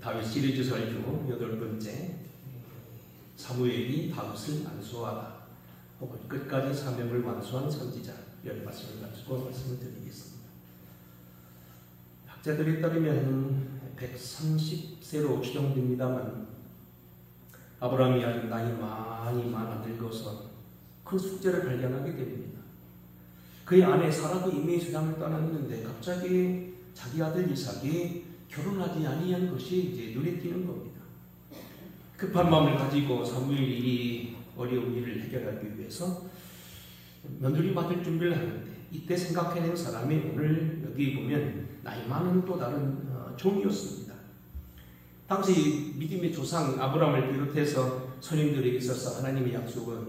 다윗 시리즈 설교 8번째, 사무엘이 다윗을 안수하다 혹은 끝까지 사명을 완수한 선지자, 이런 말씀을 가지고 말씀을 드리겠습니다. 학자들에 따르면 130세로 추정됩니다만 아브라함이 아주 나이 많이 늙어서 큰 숙제를 발견하게 됩니다. 그의 아내 사라도 이미 세상을 떠났는데 갑자기 자기 아들 이삭이 결혼하지 아니한 것이 이제 눈에 띄는 겁니다. 급한 마음을 가지고 사무엘이 이 어려운 일을 해결하기 위해서 며느리 받을 준비를 하는데, 이때 생각해낸 사람이 오늘 여기 보면 나이 많은 또 다른 종이었습니다. 당시 믿음의 조상 아브라함을 비롯해서 선임들에게 있어서 하나님의 약속은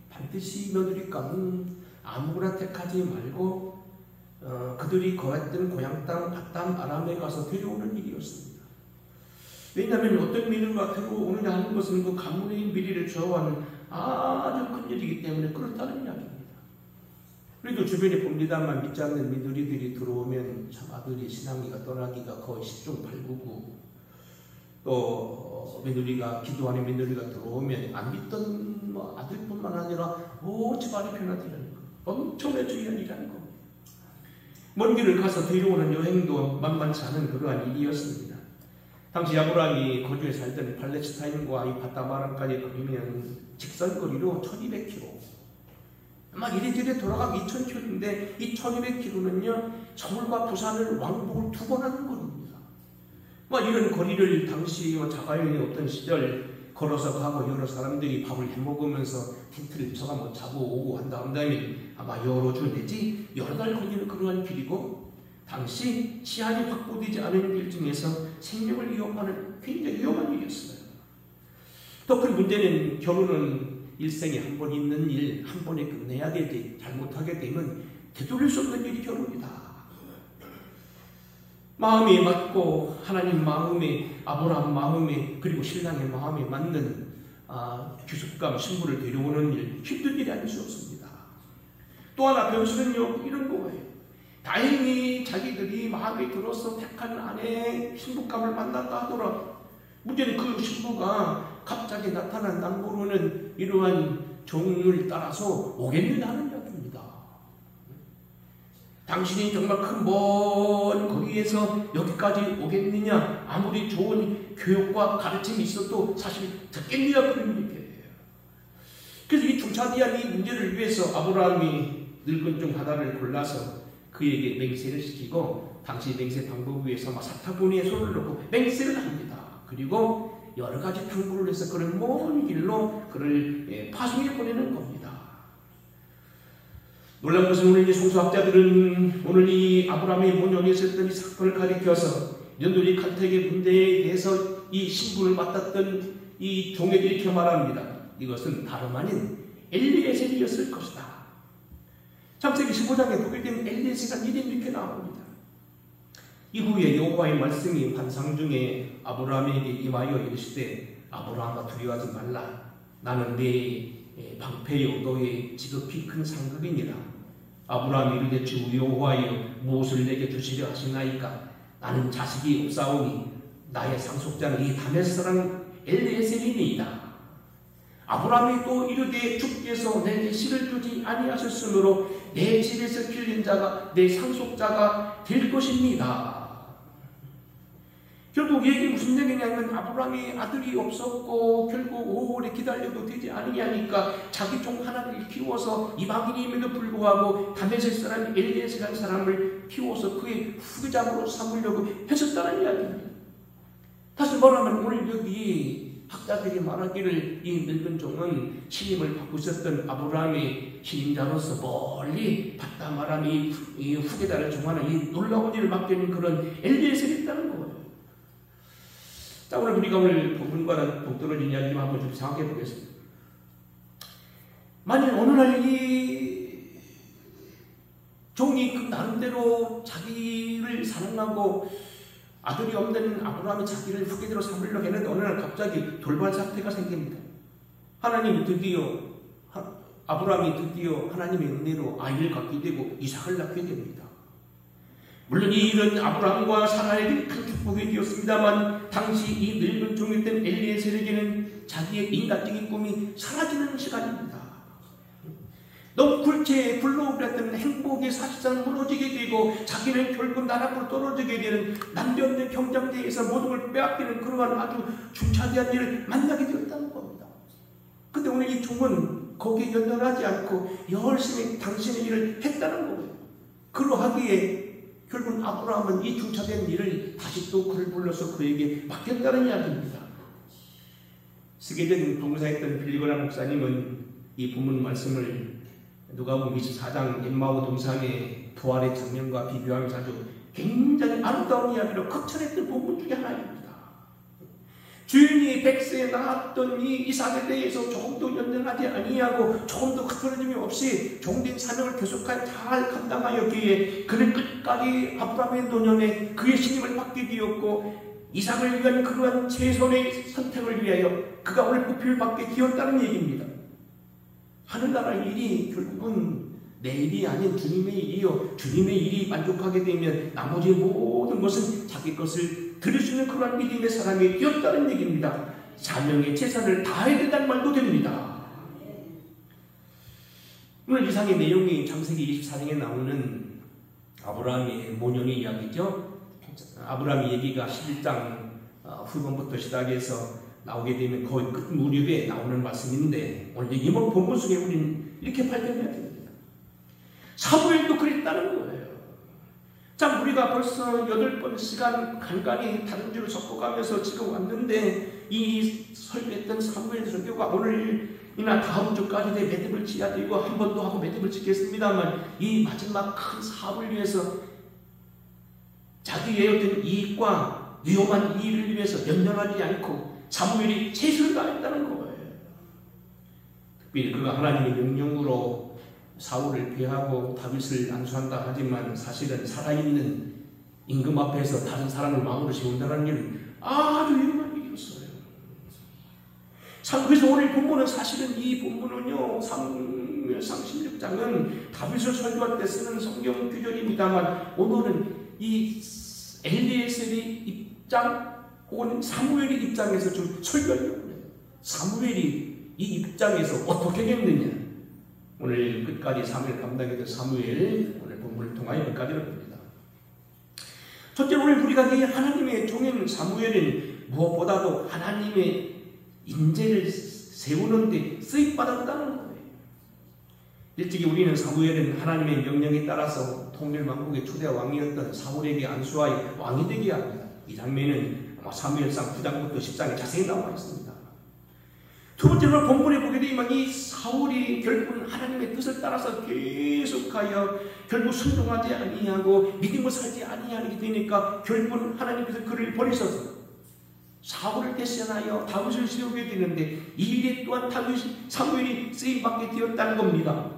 반드시 며느리감은 아무거나 택하지 말고 그들이 거했던 고향 땅 갓담 아람에 가서 데려오는 일이었습니다. 왜냐하면 어떤 민우가 데려오느냐 하는 것은 그 가문의 미래를 좌우하는 아주 큰 일이기 때문에 그렇다는 이야기입니다. 그래도 주변에 봅니다만 믿지 않는 민우리들이 들어오면 참 아들이 신앙이가 떠나기가 거의 10중 8구고, 또 민우리가 기도하는 민우리가 들어오면 안 믿던 아들뿐만 아니라 집안이 변화되는 거, 엄청나게 중요한 일이라는 겁니다. 먼 길을 가서 데려오는 여행도 만만치 않은 그러한 일이었습니다. 당시 아브라함이 거주에 살던 팔레스타인과 이 바다마람까지 거리면 직선거리로 1200km, 아마 이리저리 돌아가면 2000km인데 이 1200km는요 서울과 부산을 왕복을 2번 하는 거리입니다. 이런 거리를 당시 자가용이 없던 시절 걸어서 가고, 여러 사람들이 밥을 해먹으면서 텐트를 쳐가 자고 오고 한 다음에 아마 여러 주 내지 여러 달 걸리는 그러한 길이고, 당시 치안이 확보되지 않은 길 중에서 생명을 위협하는 굉장히 위험한 일이었어요. 또 큰 문제는 결혼은 일생에 한 번 있는 일, 한 번에 끝내야 되지, 잘못하게 되면 되돌릴 수 없는 일이 결혼이다. 마음이 맞고 하나님 마음에, 아브라함 마음에, 그리고 신랑의 마음에 맞는 귀속감 신부를 데려오는 일, 힘든 일이 아닐 수 없습니다. 또 하나 변수는요 이런 거예요. 다행히 자기들이 마음에 들어서 택한 아내 신부감을 만났다 하더라도 문제는 그 신부가 갑자기 나타난 남부로는 이러한 종을 따라서 오겠느냐 하는 이야기입니다. 당신이 정말 큰 먼 거리에서 여기까지 오겠느냐, 아무리 좋은 교육과 가르침이 있어도 사실 듣겠느냐 그런 얘기예요. 그래서 이 중차대한 이 문제를 위해서 아브라함이 늙은 종 하나를 골라서 그에게 맹세를 시키고, 당시 맹세 방법위에서 사타구니에 손을 넣고 맹세를 합니다. 그리고 여러 가지 탕구를 해서 그런 먼 길로 그를 파송해 보내는 겁니다. 놀라운 것은 오늘 이 성서학자들은 오늘 이 아브라함의 문형에 있었던 이 사건을 가리켜서 며느리 칼택의 문제에 대해서 이 신분을 맡았던 이 종에게 이렇게 말합니다. 이것은 다름 아닌 엘리에셀이었을 것이다. 창세기 15장에 보게 되면 엘리에셀이라는 이름이 이렇게 나옵니다. 이후에 여호와의 말씀이 환상 중에 아브라함에게 임하여 이르시되, 아브라함아 두려워하지 말라. 나는 네 방패요 너의 지극히 큰 상급이니라. 아브라함이 이르되 주 여호와여 무엇을 내게 주시려 하시나이까? 나는 자식이 없사오니 나의 상속자는 이 다메섹 사람 엘리에셀이니이다. 아브라함이 또 이르되 주께서 내게 씨를 주지 아니하셨으므로 내 집에서 길린 자가 내 상속자가 될 것입니다. 결국 얘기 무슨 얘기냐면, 아브라함이 아들이 없었고 결국 오래 기다려도 되지 않으냐니까 자기 종 하나를 키워서 이방인임에도 불구하고 다메섹 사람 엘리에셀이라는 사람을 키워서 그의 후계자로 삼으려고 했었다는 이야기입니다. 다시 말하면 오늘 여기 학자들이 말하기를 이 늙은 종은 신임을 받고 있었던 아브라함의 신임자로서 멀리 바다마람이 이 후계자를 정하는 이 놀라운 일을 맡기는 그런 엘리에셀이 있다는 거예요. 자, 오늘 우리가 오늘 본문과는 동떨어진 이야기를 한번 좀 생각해 보겠습니다. 만일 어느 날 이 종이 그 나름대로 자기를 사랑하고 아들이 없는 아브라함이 자기를 후계자로 삼으려고 했는데 어느 날 갑자기 돌발 사태가 생깁니다. 하나님이 드디어, 아브라함이 드디어 하나님의 은혜로 아이를 갖게 되고 이삭을 낳게 됩니다. 물론 이 일은 아브라함과 사라에게 큰 축복이 되었습니다만 당시 이 늙은 종이었던 엘리에셀에게는 자기의 인간적인 꿈이 사라지는 시간입니다. 너무 굴체에 굴러오랬던 행복이 사실상 무너지게 되고 자기는 결국 나락으로 떨어지게 되는 남녀의 경쟁대회에서 모든 걸 빼앗기는 그러한 아주 중차대한 일을 만나게 되었다는 겁니다. 근데 오늘 이 종은 거기에 연연하지 않고 열심히 당신의 일을 했다는 거예요. 그러하기에 결국 아브라함은 이 중차대한 일을 다시 또 그를 불러서 그에게 맡겼다는 이야기입니다. 세계적인 봉사했던 빌리그람 목사님은 이 본문 말씀을 누가복음 24장 엠마오 동상의 부활의 장면과 비교하면서 아주 굉장히 아름다운 이야기로 극찬했던 본문 중에 하나입니다. 주인이 백세에 낳았던 이 이삭에 대해서 조금도 연연하지 아니하고 조금도 흐트러짐이 없이 종된 사명을 계속하여 잘 감당하였기에 그는 끝까지 아브라함의 노년에 그의 신임을 받게 되었고 이삭을 위한 그러한 최선의 선택을 위하여 그가 오늘 뽑힐 받게 되었다는 얘기입니다. 하늘나라의 일이 결국은 내 일이 아닌 주님의 일이요. 주님의 일이 만족하게 되면 나머지 모든 것은 자기 것을 들을 수 있는 그런 믿음의 사람이 되었다는 얘기입니다. 사명의 제사를 다해야 된다는 말도 됩니다. 오늘 이상의 내용이 창세기 24장에 나오는 아브라함의 모년의 이야기죠. 아브라함의 얘기가 11장 후반부터 시작해서 나오게 되면 거의 끝 무렵에 나오는 말씀인데 오늘 이번 본문 속에 우리는 이렇게 발견해야 됩니다. 사무엘도 그랬다는 거예요. 자, 우리가 벌써 8번 시간 간간히 다른 줄을 섞어가면서 지금 왔는데 이 설교했던 사무엘 설교가 오늘이나 다음 주까지 내 매듭을 지어야 되고 한 번 더 하고 매듭을 짓겠습니다만 이 마지막 큰 사업을 위해서 자기의 어떤 이익과 위험한 일을 위해서 연연하지 않고 사무엘이 최선을 다했다는 거예요. 특별히 그가 하나님의 명령으로 사울을 피하고 다윗을 안수한다 하지만 사실은 살아있는 임금 앞에서 다른 사람을 왕으로 세운다는 일은 아주 위험한 일이었어요. 그래서 오늘 본문은 사실은 이 본문은요 사무엘상 16장은 다윗을 설교할 때 쓰는 성경 규절입니다만 오늘은 이 엘리에셀의 입장 혹은 사무엘의 입장에서 좀 설교하려고 해요. 사무엘이 이 입장에서 어떻게 했느냐. 오늘 끝까지 사무엘 감당했던 사무엘 오늘 본문을 통하여 끝까지로 봅니다. 첫째 오늘 우리가 이 하나님의 종인 사무엘은 무엇보다도 하나님의 인재를 세우는데 쓰임받았다는 거예요. 일찍이 우리는 사무엘은 하나님의 명령에 따라서 통일왕국의 초대 왕이었던 사울에게 안수하여 왕이 되게 합니다. 이 장면은 사무엘상 9장부터 10장에 자세히 나와 있습니다. 두 번째로 본문에 보게 되면 이 사울이 결국은 하나님의 뜻을 따라서 계속하여 결국 순종하지 아니하고 믿음을 살지 아니하게 되니까 결국은 하나님께서 그를 버리셔서 사울을 대신하여 다윗을 세우게 되는데 이 일에 또한 사무엘이 쓰임받게 되었다는 겁니다.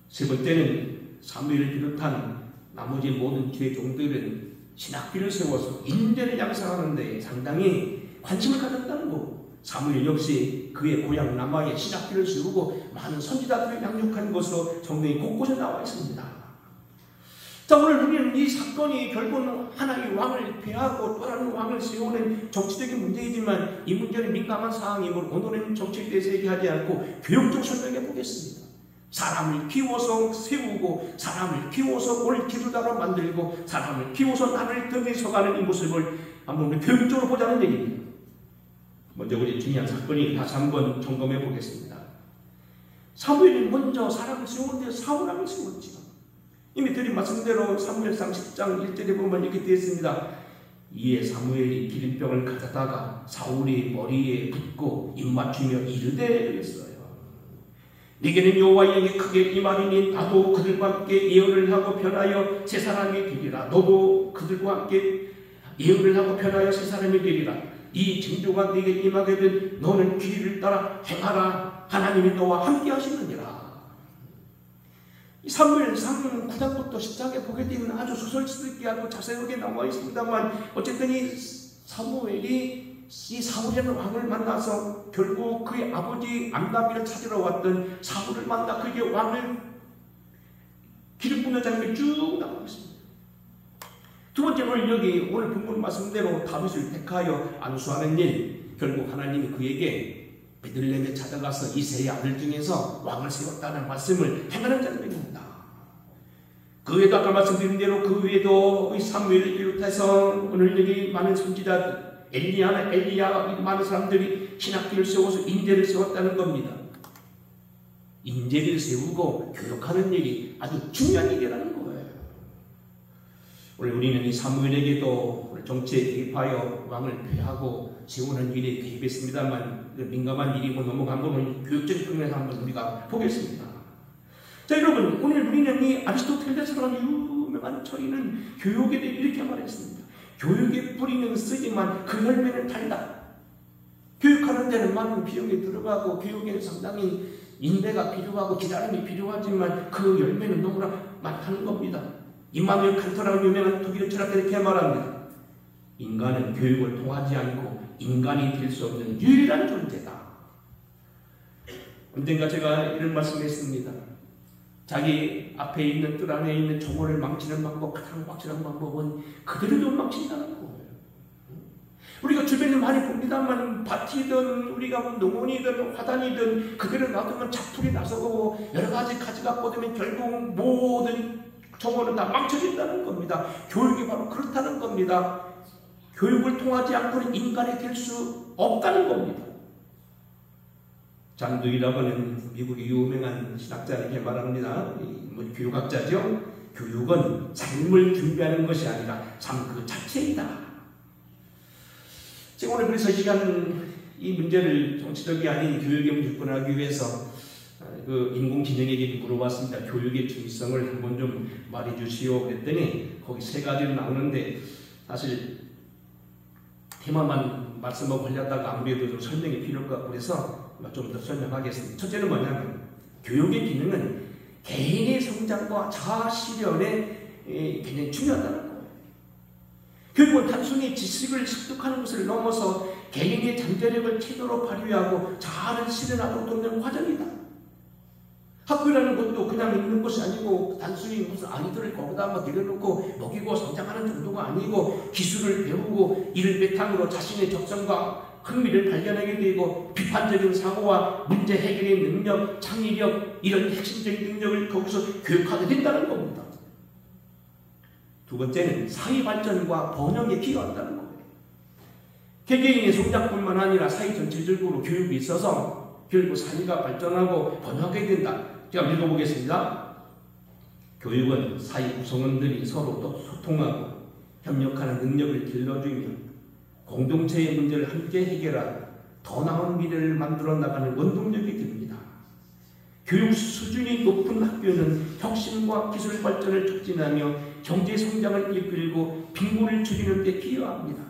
세 번째는 사무엘을 비롯한 나머지 모든 뒤의 종들은 신학비를 세워서 인재를 양성하는데 상당히 관심을 가졌다는 거고 사무엘 역시 그의 고향 남아에 신학비를 세우고 많은 선지자들을 양육한 것으로 성경이 곳곳에 나와 있습니다. 자, 오늘 우리는 이 사건이 결국은 하나의 왕을 폐하고 또 다른 왕을 세우는 정치적인 문제이지만 이 문제는 민감한 사항이므로 오늘은 정치에 대해서 얘기하지 않고 교육적 설명해 보겠습니다. 사람을 키워서 세우고 사람을 키워서 옳게 기르다로 만들고 사람을 키워서 나를 등에 서가는 이 모습을 한번 우리 교육적으로 보자는 얘기입니다. 먼저 우리 중요한 사건이 다시 한번 점검해 보겠습니다. 사무엘이 먼저 사람을 세우는데 사울왕을 세웠지요. 이미 드린 말씀대로 사무엘상 10장 1절에 보면 이렇게 되어 있습니다. 이에 사무엘이 기름병을 가져다가 사울의 머리에 붓고 입맞추며 이르되 그랬어요. 네게는 여호와의 영이 크게 임하리니 나도 그들과 함께 예언을 하고 변하여 새 사람이 되리라. 너도 그들과 함께 예언을 하고 변하여 새 사람이 되리라. 이 징조가 네게 임하게 된 너는 귀를 따라 행하라. 하나님이 너와 함께 하시느니라. 이 사무엘상 9장부터 10장에 보게 되면 아주 소설스럽게 하고 자세하게 나와 있습니다만 어쨌든 이 사무엘이 이 사울이라는 왕을 만나서 결국 그의 아버지 암나비를 찾으러 왔던 사울을 만나 그에게 왕을 기름 붓는 장면이 쭉 나오고 있습니다. 두 번째는 여기 오늘 본문 말씀대로 다윗을 택하여 안수하는 일, 결국 하나님이 그에게 베들레헴에 찾아가서 이새의 아들 중에서 왕을 세웠다는 말씀을 행하는 장면입니다. 그 외에도 아까 말씀드린 대로 그 외에도 사무엘을 비롯해서 오늘 여기 많은 선지자들, 엘리야나 엘리야 많은 사람들이 신학교를 세워서 인재를 세웠다는 겁니다. 인재를 세우고 교육하는 일이 아주 중요한 일이라는 거예요. 오늘 우리는 이 사무엘에게도 정치에 개입하여 왕을 폐하고 세우는 일에 개입했습니다만 민감한 일이 넘어간 거는 교육적인 측면에서 한번 우리가 보겠습니다. 자, 여러분, 오늘 우리는 이 아리스토텔레스라는 유명한 처리는 교육에 대해 이렇게 말했습니다. 교육의 뿌리는 쓰지만 그 열매는 달다. 교육하는 데는 많은 비용이 들어가고 교육에는 상당히 인내가 필요하고 기다림이 필요하지만 그 열매는 너무나 많다는 겁니다. 임마누엘 칸트라는 유명한 독일의 철학자가 이렇게 말합니다. 인간은 교육을 통하지 않고 인간이 될 수 없는 유일한 존재다. 언젠가 제가 이런 말씀했습니다. 자기 앞에 있는 뜰 안에 있는 정원을 망치는 방법, 가장 확실한 방법은 그대로 좀 망친다는 거예요. 우리가 주변에 많이 봅니다만 밭이든 우리가 농원이든 화단이든 그대로 놔두면 작풀이 나서고 여러 가지 가지가 뻗으면 결국 모든 정원은 다 망쳐진다는 겁니다. 교육이 바로 그렇다는 겁니다. 교육을 통하지 않고는 인간이 될 수 없다는 겁니다. 잔두이라고 하는 미국의 유명한 신학자는 이렇게 말합니다. 교육학자죠. 교육은 삶을 준비하는 것이 아니라 삶 그 자체이다. 지금 오늘 그래서 이 문제를 정치적이 아닌 교육에 접근하기 위해서 그 인공지능에게 물어봤습니다. 교육의 중요성을 한번 좀 말해주시오 그랬더니 거기 세 가지로 나오는데 사실 테마만 말씀하고 걸렸다가 아무래도 좀 설명이 필요할 것 같고 그래서 좀 더 설명하겠습니다. 첫째는 뭐냐면 교육의 기능은 개인의 성장과 자아 실현에 굉장히 중요하다는 거예요. 교육은 단순히 지식을 습득하는 것을 넘어서 개인의 잠재력을 최대로 발휘하고 자아를 실현하도록 돕는 과정이다. 학교라는 것도 그냥 있는 것이 아니고 단순히 무슨 아이들을 거기다 내려놓고 먹이고 성장하는 정도가 아니고 기술을 배우고 이를 바탕으로 자신의 적성과 흥미를 발견하게 되고 비판적인 사고와 문제 해결의 능력, 창의력 이런 핵심적인 능력을 거기서 교육하게 된다는 겁니다. 두 번째는 사회 발전과 번영에 기여한다는 거예요. 개개인의 성장뿐만 아니라 사회 전체적으로 교육이 있어서 결국 사회가 발전하고 번영하게 된다. 제가 읽어보겠습니다. 교육은 사회 구성원들이 서로 또 소통하고 협력하는 능력을 길러주며 공동체의 문제를 함께 해결하고 더 나은 미래를 만들어 나가는 원동력이 됩니다. 교육 수준이 높은 학교는 혁신과 기술 발전을 촉진하며 경제 성장을 이끌고 빈곤을 줄이는 데 기여합니다.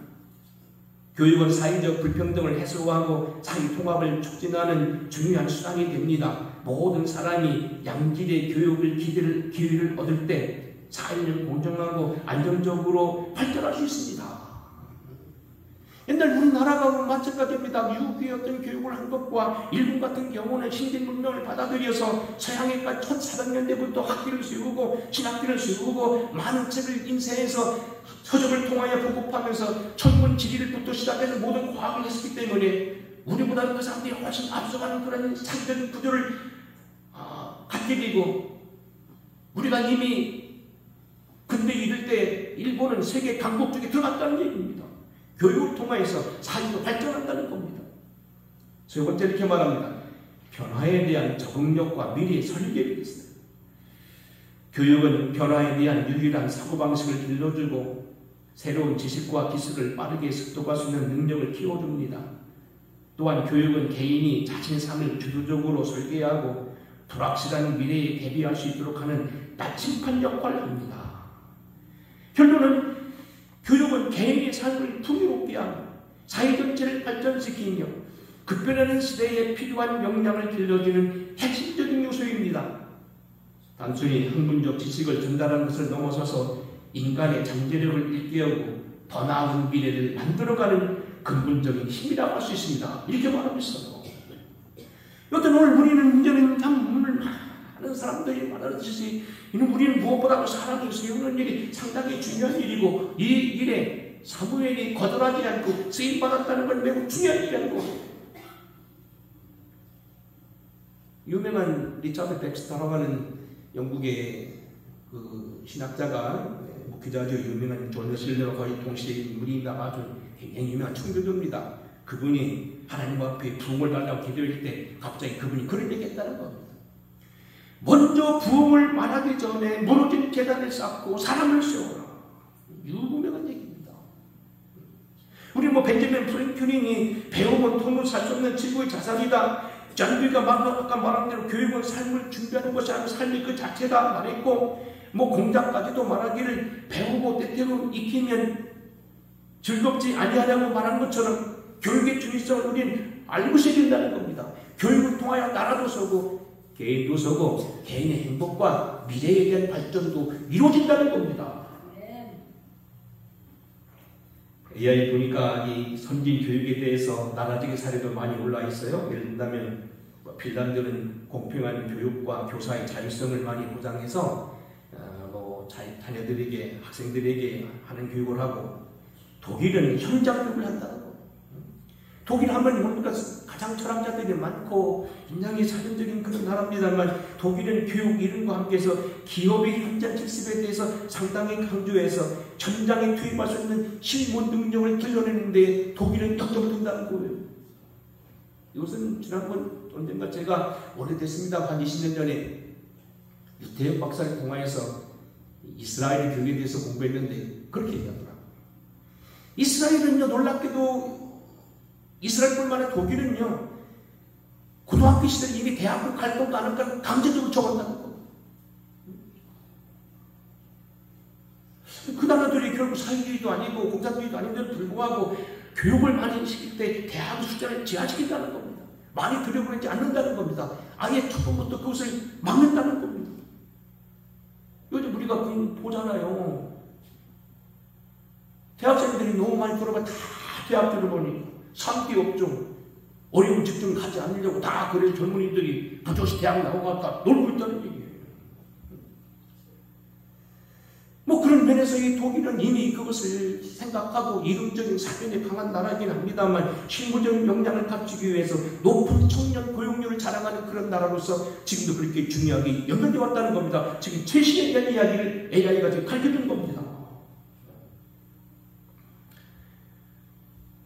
교육은 사회적 불평등을 해소하고 사회 통합을 촉진하는 중요한 수단이 됩니다. 모든 사람이 양질의 교육을 기회를 얻을 때 사회는 공정하고 안정적으로 발전할 수 있습니다. 옛날 우리나라가 마찬가지입니다. 미국의 어떤 교육을 한 것과 일본 같은 경우는 신진 문명을 받아들여서 서양에까지 1400년대부터 학교를 세우고 신학교를 세우고 많은 책을 인쇄해서 서적을 통하여 보급하면서 천문 지리를부터 시작해서 모든 과학을 했기 때문에 우리보다는 그 사람들이 훨씬 앞서가는 그런 상대적 구조를 갖게 되고 우리가 이미 근대 이럴 때 일본은 세계 강국 쪽에 들어갔다는 얘기입니다. 교육을 통해서 사회가 발전한다는 겁니다. 세 번째 이렇게 말합니다. 변화에 대한 적응력과 미래의 설계력이 있어요. 교육은 변화에 대한 유일한 사고방식을 길러주고 새로운 지식과 기술을 빠르게 습득할 수 있는 능력을 키워줍니다. 또한 교육은 개인이 자신의 삶을 주도적으로 설계하고 불확실한 미래에 대비할 수 있도록 하는 나침반 역할을 합니다. 결론은 교육은 개인의 삶을 풍요롭게 하고 사회 전체를 발전시키며 급변하는 시대에 필요한 역량을 길러주는 핵심적인 요소입니다. 단순히 학문적 지식을 전달하는 것을 넘어서서 인간의 잠재력을 일깨우고 더 나은 미래를 만들어가는 근본적인 힘이라고 할 수 있습니다. 이렇게 말하고 있어요. 여튼 오늘 우리는 문제는 참 하는 사람들이 많아지지. 우리는 무엇보다도 사람을 세우는 일이 상당히 중요한 일이고, 이 일에 사무엘이 거절하지 않고 쓰임받았다는 건 매우 중요한 일이라는 겁니다. 유명한 리차드 백스터라고 하는 영국의 그 신학자가, 목회자죠. 유명한 존 웨슬리와 거의 동시대 인물입니다. 아주 굉장히 유명한 청교도입니다. 그분이 하나님 앞에 부흥을 달라고 기도할 때 갑자기 그분이 그런 얘기했다는 겁니다. 먼저 부흥을 말하기 전에 무너진 계단을 쌓고 사람을 세워라. 유명한 얘기입니다. 우리 벤자민 프랭클린이 배우면 돈으로 살 수 없는 지구의 자산이다. 잔비가 아까 말한 대로 교육은 삶을 준비하는 것이 아니고 삶이 그 자체다 말했고, 공자까지도 말하기를 배우고 때때로 익히면 즐겁지 아니하냐고 말한 것처럼 교육의 중요성을 우리는 알고 있어야 된다는 겁니다. 교육을 통하여 나라도 서고 개인도 서고 개인의 행복과 미래에 대한 발전도 이루어진다는 겁니다. AI 보니까 이 선진 교육에 대해서 나라적인 사례도 많이 올라 있어요. 예를 든다면 핀란드는 공평한 교육과 교사의 자율성을 많이 보장해서 자녀들에게, 학생들에게 하는 교육을 하고, 독일은 현장 교육을 한다고. 독일 하면 뭡니까? 가장 철학자들이 많고 굉장히 사전적인 그런 나라입니다만, 독일은 교육 이름과 함께해서 기업의 현장 실습에 대해서 상당히 강조해서 전장에 투입할 수 있는 실무 능력을 길러내는데 독일은 역점을 둔다는 거예요. 이것은 지난번 언젠가 제가 오래됐습니다. 한 20년 전에 유태혁 박사를 통하여서 이스라엘의 교육에 대해서 공부했는데 그렇게 얘기하더라고요. 이스라엘은요, 놀랍게도 이스라엘뿐만 아니라 독일은요, 고등학교 시절에 이미 대학을 갈 건가 안 할까 강제적으로 적었다는 거예요. 그 나라들이 결국 사회주의도 아니고 공산주의도 아닌데도 불구하고 교육을 많이 시킬 때 대학 숫자를 제한시킨다는 겁니다. 많이 들여보내지 않는다는 겁니다. 아예 초반부터 그것을 막는다는 겁니다. 요즘 우리가 보잖아요. 대학생들이 너무 많이 들어가 다 대학 들어보니 3기 업종, 어려운 직종 가지 않으려고 다 그래 젊은이들이 부조시 대학 나오고 아까 놀고 있다는 얘기예요. 그런 면에서 이 독일은 이미 그것을 생각하고 이론적인 사변에 강한 나라이긴 합니다만, 실무적인 역량을 갖추기 위해서 높은 청년 고용률을 자랑하는 그런 나라로서 지금도 그렇게 중요하게 연결되어 왔다는 겁니다. 지금 최신에 대한 이야기를 AI가 지금 가르쳐준 겁니다.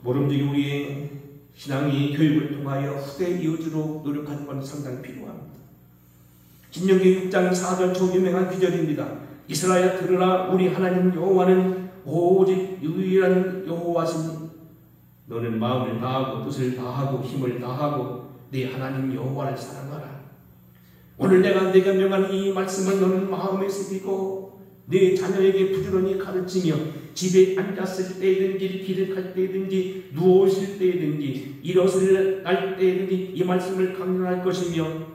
모름지기 우리의 신앙이 교육을 통하여 후대에 이어지도록 노력하는 건 상당히 필요합니다. 신명기 6장 4절 초 유명한 기절입니다. 이스라엘아 들으라, 우리 하나님 여호와는 오직 유일한 여호와시니 너는 마음을 다하고 뜻을 다하고 힘을 다하고 네 하나님 여호와를 사랑하라. 오늘 내가 네가 명한 이 말씀을 너는 마음에 새기고 네 자녀에게 부지런히 가르치며 집에 앉았을 때든지 길을 갈 때든지 누워있을 때든지 일어설 날 때든지 이 말씀을 강론할 것이며,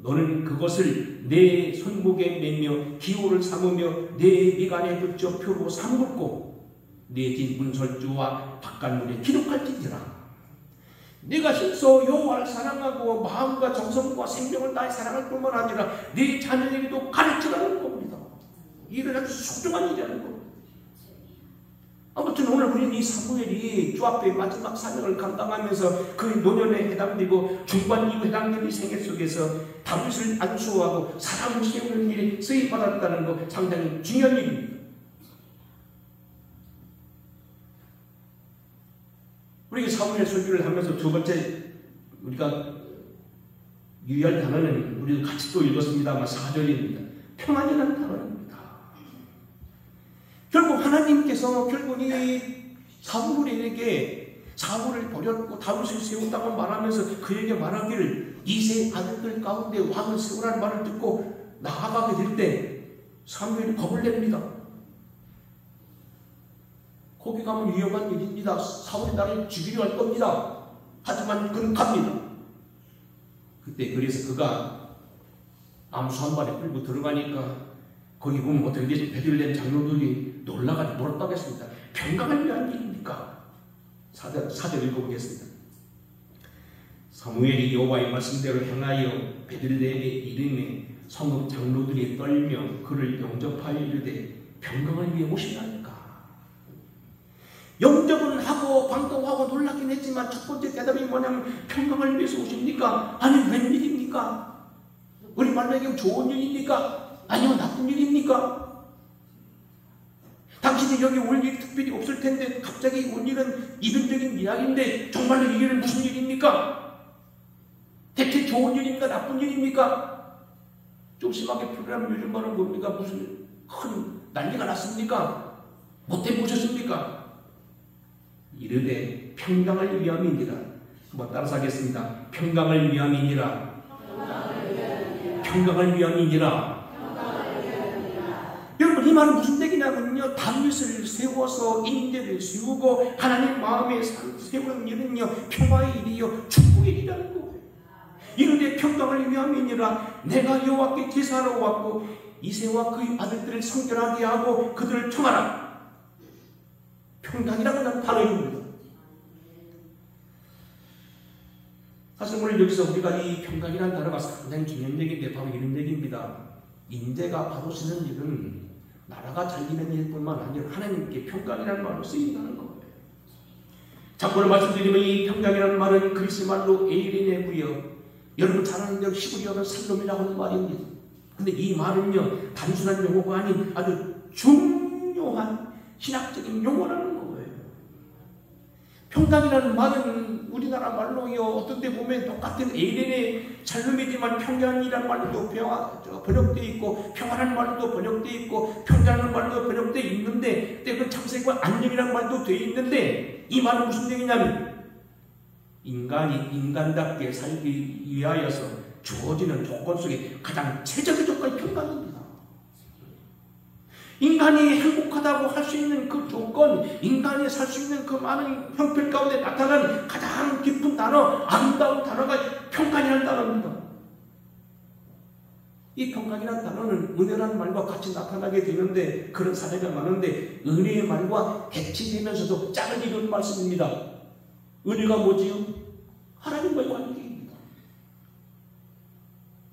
너는 그것을 내 손목에 매며 기호를 삼으며 내 미간에 붙여 표로 삼고 내 집 문설주와 바깥문에 기록할지니라. 네가 힘써 여호와를 사랑하고 마음과 정성과 생명을 다해 사랑할 뿐만 아니라 네 자녀에게도 가르치라는 겁니다. 이를 아주 소중한 일이라는 겁니다. 아무튼 오늘 우리는 이 사무엘이 조합의 마지막 사명을 감당하면서 그 노년에 해당되고 중반 이후 해당되는 생애 속에서 다윗을 안수하고 사람을 세우는 일에 쓰임받았다는 것, 상당히 중요한 일입니다. 우리가 사무엘 설교를 하면서 두 번째 우리가 유의할 단어는 우리도 같이 또 읽었습니다만 4절입니다. 평안이라는 단어입니다. 결국 하나님께서 결국 이 사무엘에게 사울을 버렸고 다윗을 세운다고 말하면서 그에게 말하기를 이세 아들들 가운데 왕을 세우라는 말을 듣고 나아가게 될 때 사무엘이 겁을 냅니다. 거기 가면 위험한 일입니다. 사울이 나를 죽이려 할 겁니다. 하지만 그는 갑니다. 그때 그래서 그가 암수 한 발에 끌고 들어가니까 거기 보면 어떻게 되지? 베들레헴 장로들이 놀라가지고 물었다고 했습니다. 평강을 위한 일입니까? 4절 읽어보겠습니다. 사무엘이 여호와의 말씀대로 행하여 베들레헴의 이름에 성읍 장로들이 떨며 그를 영접하여 이르되 평강을 위해 오시나니까. 영접은 하고 반가워하고 놀라긴 했지만 첫 번째 대답이 뭐냐면 평강을 위해서 오십니까? 아니 웬일입니까? 우리 말로 얘기하면 좋은 일입니까? 아니면 나쁜 일입니까? 당신이 여기 올 일이 특별히 없을 텐데 갑자기 올 일은 이변적인 이야기인데 정말로 이 일은 무슨 일입니까? 대체 좋은 일입니까? 나쁜 일입니까? 좀 심하게 표현하면 요즘 말은 뭡니까? 무슨 큰 난리가 났습니까? 못해 보셨습니까? 이르되 평강을 위함이니라. 한번 따라서 하겠습니다. 평강을 위함이니라. 평강을 위함이니라. 여러분 이 말은 무슨 얘기냐면요, 다윗을 세워서 인대를 세우고 하나님 마음에 세우는 일은요 평화의 일이요 축복의 일이라는 거예요. 이르되 평강을 위함이니라. 내가 여호와께 제사하러 왔고 이새와 그의 아들들을 성결하게 하고 그들을 청하라. 평강이라고 하는 단어입니다. 사실 오늘 여기서 우리가 이 평강이라는 단어가 상당히 중요한 얘기인데 바로 이런 얘기입니다. 인재가 바로 쓰는 일은 나라가 잘 되는 일뿐만 아니라 하나님께 평강이라는 말로 쓰인다는 거예요. 참고로 말씀드리면 이 평강이라는 말은 그리스 말로 에이레네고요. 여러분 잘 아는 대로 히브리어는 살롬이라고 하는 말입니다. 근데 이 말은요 단순한 용어가 아닌 아주 중요한 신학적인 용어라는 거예요. 평강이라는 말은 우리나라 말로요 어떤 때 보면 똑같은 에이레네 살롬이지만 평강이라는 말도 번역되어 있고 평화라는 말도 번역되어 있고 평강이라는 말도 번역되어 있는데 그 창세기와 안녕이라는 말도 되어 있는데 이 말은 무슨 얘기냐면 인간이 인간답게 살기 위하여서 주어지는 조건 속에 가장 최적의 조건이 평강입니다. 인간이 행복하다고 할 수 있는 그 조건, 인간이 살 수 있는 그 많은 형편 가운데 나타난 가장 깊은 단어, 아름다운 단어가 평강이라는 단어입니다. 이 평강이라는 단어는 은혜라는 말과 같이 나타나게 되는데 그런 사례가 많은데 은혜의 말과 대치되면서도 짝을 이루는 말씀입니다. 은혜가 뭐지요? 하나님과의 관계입니다.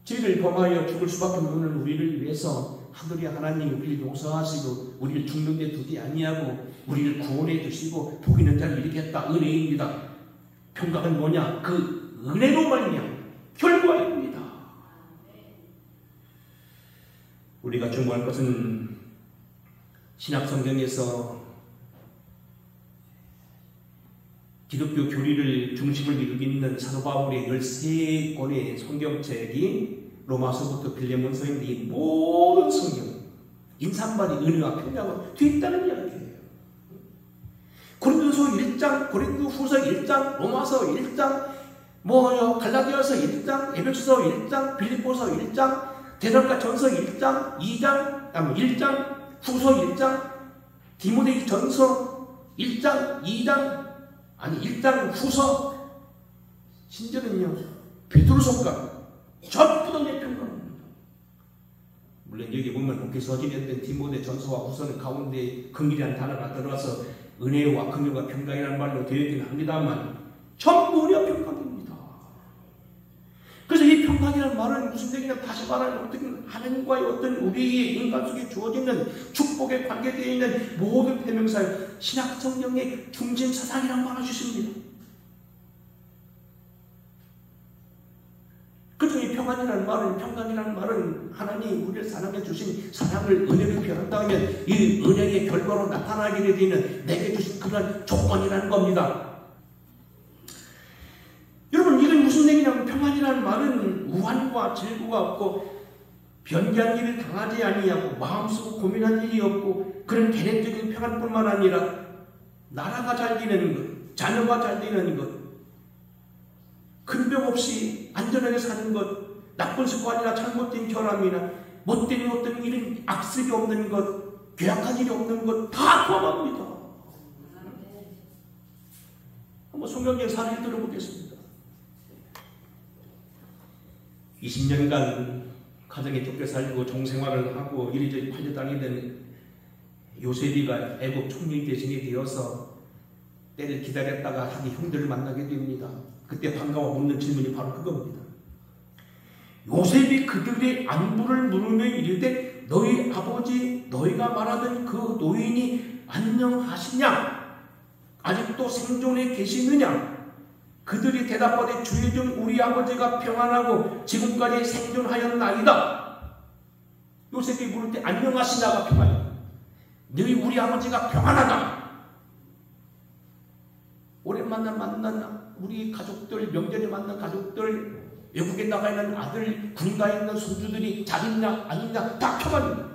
죄를 범하여 죽을 수밖에 없는 우리를 위해서 하늘의 하나님 우리를 용서하시고 우리를 죽는 데 두지 아니하고 우리를 구원해 주시고 복 있는 자를 일으켰다. 은혜입니다. 평강은 뭐냐? 그 은혜로 말미암아 결과입니다. 우리가 중요할 것은 신약 성경에서 기독교 교리를 중심을 이루고 있는 사도 바울의 13권의 성경책이 로마서부터 빌레몬서인데 이 모든 성경 인상받이 은혜와 평강은 뒤에 있다는 이야기예요. 고린도서 1장, 고린도후서 1장, 로마서 1장, 갈라디아서 1장, 에베소서 1장, 빌립보서 1장, 데살로니가전서 1장, 2장, 1장, 후서 1장, 디모데 전서 1장, 2장, 1장 후서, 심지어는요 베드로서까지 전부 다 내 평강입니다. 물론 여기 보면 그렇게 서술했던 디모데 전서와 후서는 가운데 긍휼이라는 단어가 들어와서 은혜와 긍휼과 평강이라는 말로 되어 있긴 합니다만 전부 은혜와 평강입니다. 그래서 이 평강이라는 말은 무슨 얘기냐, 다시 말하면 어떤 하나님과의 어떤 우리의 인간 속에 주어지는 축복에 관계되어 있는 모든 대명사의 신약 성경의 중심 사상이라는 말을 주십니다. 그래서 이 평강이라는 말은 하나님 우리를 사랑해 주신 사랑을 은혜로 표현한다면 이 은혜의 결과로 나타나게 되는 내게 주신 그런 조건이라는 겁니다. 여러분 이건 무슨 얘기냐면 평안이라는 말은 우환과 질구가 없고 변기한 일을 당하지 아니하고 마음 쓰고 고민한 일이 없고 그런 개념적인 평안뿐만 아니라 나라가 잘 되는 것, 자녀가 잘 되는 것, 큰 병 없이 안전하게 사는 것, 나쁜 습관이나 잘못된 결함이나 못된 어떤 일은 악습이 없는 것, 괴악한 일이 없는 것 다 포함합니다. 한번 성경의 사례를 들어보겠습니다. 20년간 가정에 쫓겨 살고 종생활을 하고 이리저리 팔려다니던 요셉이가 애국 총리 대신이 되어서 때를 기다렸다가 자기 형들을 만나게 됩니다. 그때 반가워 묻는 질문이 바로 그겁니다. 요셉이 그들의 안부를 물으며 이르되 너희 아버지 너희가 말하던 그 노인이 안녕하시냐? 아직도 생존해 계시느냐? 그들이 대답하되 주의 종 우리 아버지가 평안하고 지금까지 생존하였나이다. 요셉이 물을 때 안녕하시냐가 평안이다. 너희 우리 아버지가 평안하다. 오랜만에 만난 우리 가족들, 명절에 만난 가족들, 외국에 나가 있는 아들, 군 가 있는 손주들이 잘 있냐 안 있냐 다 평안입니다.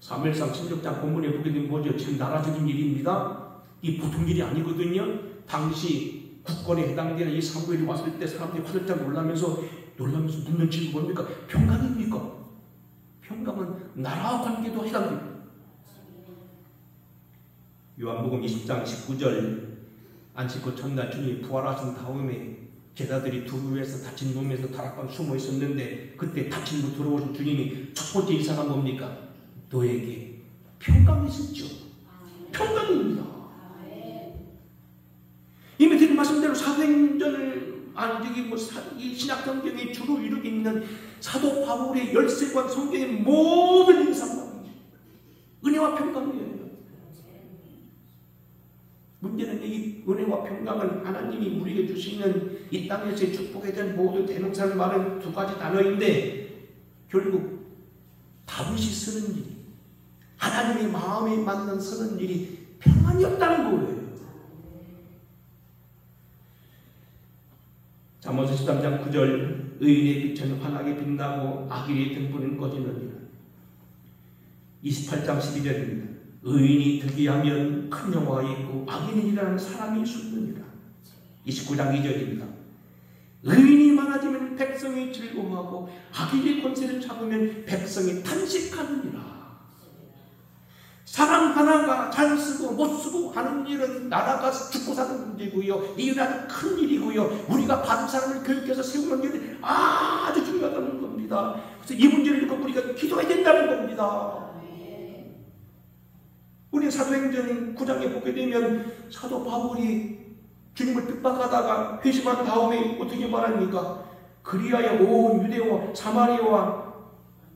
사무엘상 16장 본문에 보게 되면 뭐죠? 지금 나라적인 일입니다. 이 보통 일이 아니거든요. 당시 국권에 해당되는 이 사무엘이 왔을 때 사람들이 화들짝 놀라면서 묻는 질문 뭡니까? 평강입니까? 평강은 나라와 관계도 해당됩니다. 요한복음 20장 19절 안식구 첫날 주님이 부활하신 다음에 제자들이 두루에서 닫힌 몸에서 다락방 숨어 있었는데 그때 닫힌 문 들어오신 주님이 첫 번째 인사가 뭡니까? 너에게 평강이 있었죠. 평강입니다. 이미 드린 말씀대로 사도행전을 이 신약성경에 주로 이루고 있는 사도 바울의 13권 성경의 모든 인상과 은혜와 평강이에요. 문제는 이 은혜와 평강은 하나님이 우리에게 주시는 이 땅에서의 축복에 대한 모든 대명사를 말하는 두 가지 단어인데 결국 다윗이 쓰는 일이 하나님의 마음에 맞는 쓰는 일이 평안이 없다는 거예요. 잠언 13장 9절 의인의 빛은 환하게 빛나고 악인의 등불은 꺼지느니라. 28장 12절입니다. 의인이 득이하면 큰 영화가 있고 악인이 일하는 사람이 숨느니라. 29장 2절입니다. 의인이 많아지면 백성이 즐거워하고 악인의 권세를 잡으면 백성이 탄식하느니라. 사람 하나가 잘 쓰고 못 쓰고 하는 일은 나라가 죽고 사는 문제고요. 이 일은 큰 일이고요. 우리가 받은 사람을 교육해서 세우는 일이 아주 중요하다는 겁니다. 그래서 이 문제를 놓고 우리가 기도해야 된다는 겁니다. 우리 사도행전 9장에 보게 되면 사도 바울이 주님을 핍박하다가 회심한 다음에 어떻게 말합니까? 그리하여 온 유대와 사마리아와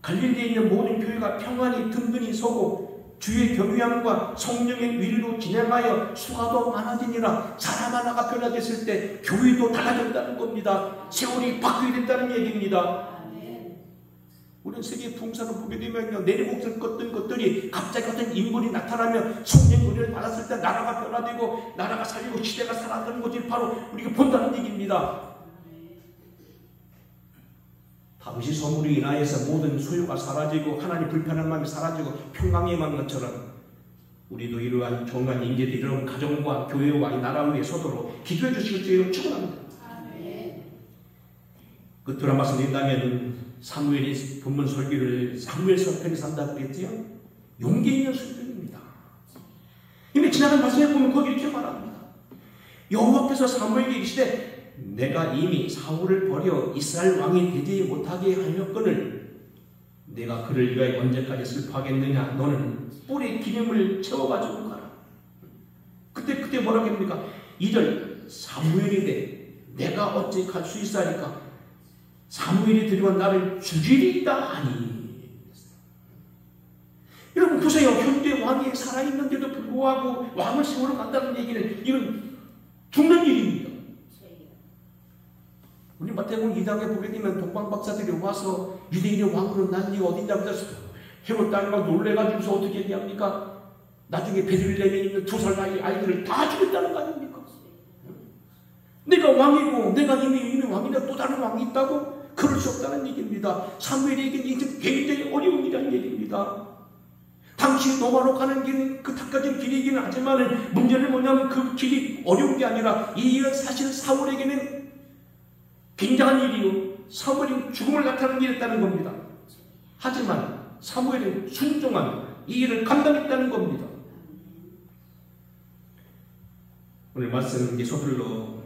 갈릴리에 있는 모든 교회가 평안히 든든히 서고 주의 경외함과 성령의 위로 진행하여 수가도 많아지니라. 사람 하나가 변화됐을 때 교회도 달라졌다는 겁니다. 세월이 바뀌게 된다는 얘기입니다. 우리는 세계 풍사를 보게 되면요, 내리곡을 걷던 것들이 갑자기 어떤 인물이 나타나면 성령 은혜를 받았을 때 나라가 변화되고 나라가 살리고 시대가 살아가는 것이 바로 우리가 본다는 얘기입니다. 다윗이 소물로 인하여서 모든 소유가 사라지고 하나님 불편한 마음이 사라지고 평강에 임한 것처럼 우리도 이러한 종간 인재들이 이런 가정과 교회와 이 나라 위에 서도록 기도해 주시길 주의로 축원합니다. 끝으로 말씀드린다면 사무엘이 본문 설교를 사무엘서 편에서 한다고 그랬지요. 용기 있는 설교입니다. 이미 지나간 말씀에 보면 거기 이렇게 말합니다. 여호와께서 사무엘에게 이르시되 내가 이미 사울을 버려 이스라엘 왕이 되지 못하게 하였거늘 내가 그를 위하여 언제까지 슬퍼하겠느냐. 너는 뿔에 기름을 채워가지고 가라. 그때 뭐라고 합니까? 2절 사무엘이래 내가 어찌 갈 수 있사니까 사무엘이 들이면 나를 죽이리이다 하니. 여러분 보세요. 현재 왕이 살아있는데도 불구하고 왕을 세우러 간다는 얘기는 이건 죽는 일입니다. 우리 마태복음 2장에 보게 되면 동방박사들이 와서 유대인의 왕으로 난 이가 어딨냐고 해서 헤롯 딸과 놀래가지고서 어떻게 얘기합니까? 나중에 베들레헴에 있는 2살 나이 아이들을 다 죽였다는 거 아닙니까? 내가 왕이고 내가 이미 왕인데 또 다른 왕이 있다고? 그럴 수 없다는 얘기입니다. 사무엘에게는 굉장히 어려운 일이라는 얘기입니다. 당시 노마로 가는 길은 그 탁까진 길이기는 하지만 문제는 뭐냐면 그 길이 어려운 게 아니라 이 일은 사실 사울에게는 굉장한 일이요. 사무엘이 죽음을 나타내는 일이었다는 겁니다. 하지만 사무엘은 순종한 이 일을 감당했다는 겁니다. 오늘 말씀은 서둘러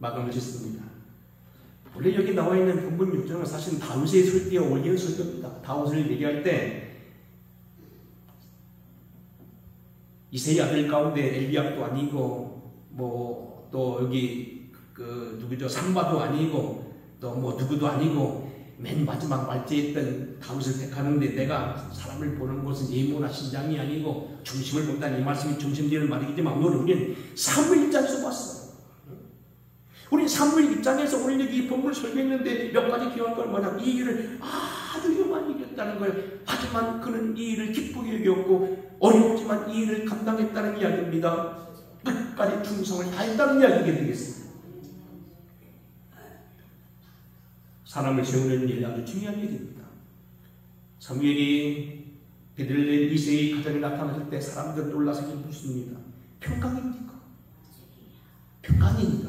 마감을 짓습니다. 원래 여기 나와 있는 본문 6장은 사실 다윗의 설교에 올리는 설교입니다. 다윗을 얘기할 때 이세의 아들 가운데 엘리압도 아니고 뭐 또 여기 누구죠? 삼바도 아니고 또 뭐 누구도 아니고 맨 마지막 말제에 있던 다윗을 택하는데 내가 사람을 보는 것은 예모나 신장이 아니고 중심을 본다는 이 말씀이 중심되는 말이겠지만 오늘 우리는 사무엘 입장에서 봤어요. 우리 사무엘 입장에서 오늘 여기 이 본문을 설교했는데 몇 가지 기억할 걸 뭐냐, 이 일을 아주 흉한 일이었다는 걸, 하지만 그는 이 일을 기쁘게 여겼고 어렵지만 이 일을 감당했다는 이야기입니다. 끝까지 충성을 다했다는 이야기가 되겠습니다. 사람을 세우는 일 아주 중요한 일입니다. 사무엘이 베들레헴 이새의 가정에 나타났을 때 사람들은 놀라서 묻습니다. 평강입니까? 평강입니다.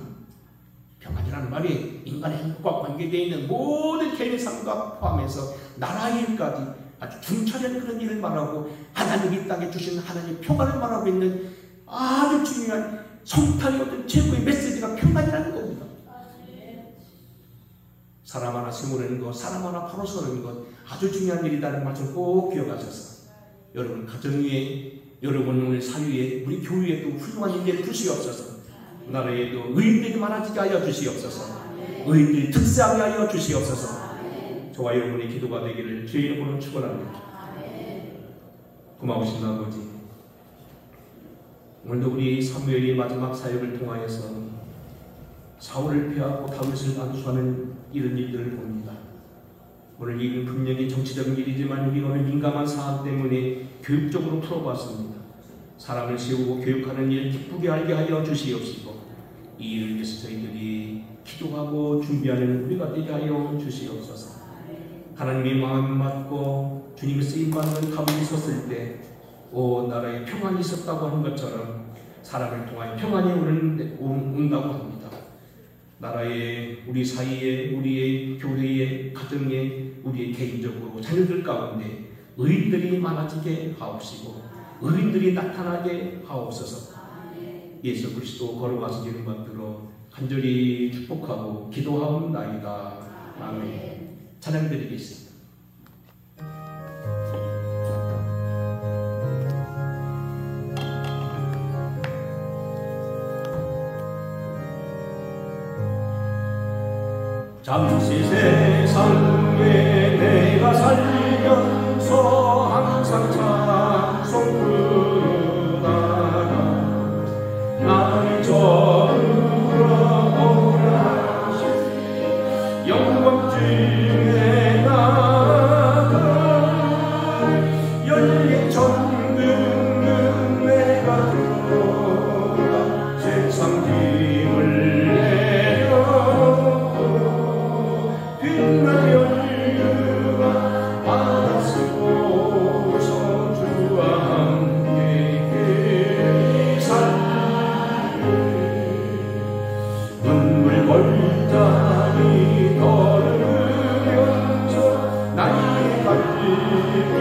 평안이라는 말이 인간의 행복과 관계되어 있는 모든 개인의 삶과 포함해서 나라의 일까지 아주 중차대한 그런 일을 말하고 하나님이 이 땅에 주신 하나님의 평안을 말하고 있는 아주 중요한 성탄의 어떤 최고의 메시지가 평안이라는 겁니다. 사람 하나 세우는 것, 사람 하나 바로 서는 것 아주 중요한 일이라는 말씀 꼭 기억하셔서 여러분 가정 위에, 여러분 오늘 사유에, 우리 교회에도 훌륭한 인재를 주시옵소서. 나라에도 의인들이 많아지게 하여 주시옵소서. 의인들이 특세하게 하여 주시옵소서. 저와 여러분의 기도가 되기를 주의 이름으로 축원합니다. 고마우신 아버지, 오늘도 우리 사무엘의 마지막 사역을 통하여서 사울을 피하고 다윗을 안수하는 이런 일들을 봅니다. 오늘 이 일은 분명히 정치적인 일이지만 우리가 오늘 민감한 사안 때문에 교육적으로 풀어봤습니다. 사람을 세우고 교육하는 일을 기쁘게 알게 하여 주시옵시고 이 일을 위해서 저희들이 기도하고 준비하는 우리가 되게 하여 주시옵소서. 하나님의 마음을 맞고 주님의 쓰임받는 다윗이 섰을 때 나라에 평안이 있었다고 하는 것처럼 사람을 통하여 평안이 온다고 합니다. 나라에, 우리 사이에, 우리의 교회에, 가정에, 우리의 개인적으로 자녀들 가운데 의인들이 많아지게 하옵시고 의인들이 나타나게 하옵소서. 예수 그리스도 걸어가신 이름 받들어 간절히 축복하고 기도하옵나이다. 아멘. 찬양 드리겠습니다. 잠시 세상에 내가 살면서 항상 찬송 부르다가 나를 저물어오라 영광 중에 나가 열린 천국은 내가 들어가 세상 힘을 나의 갈길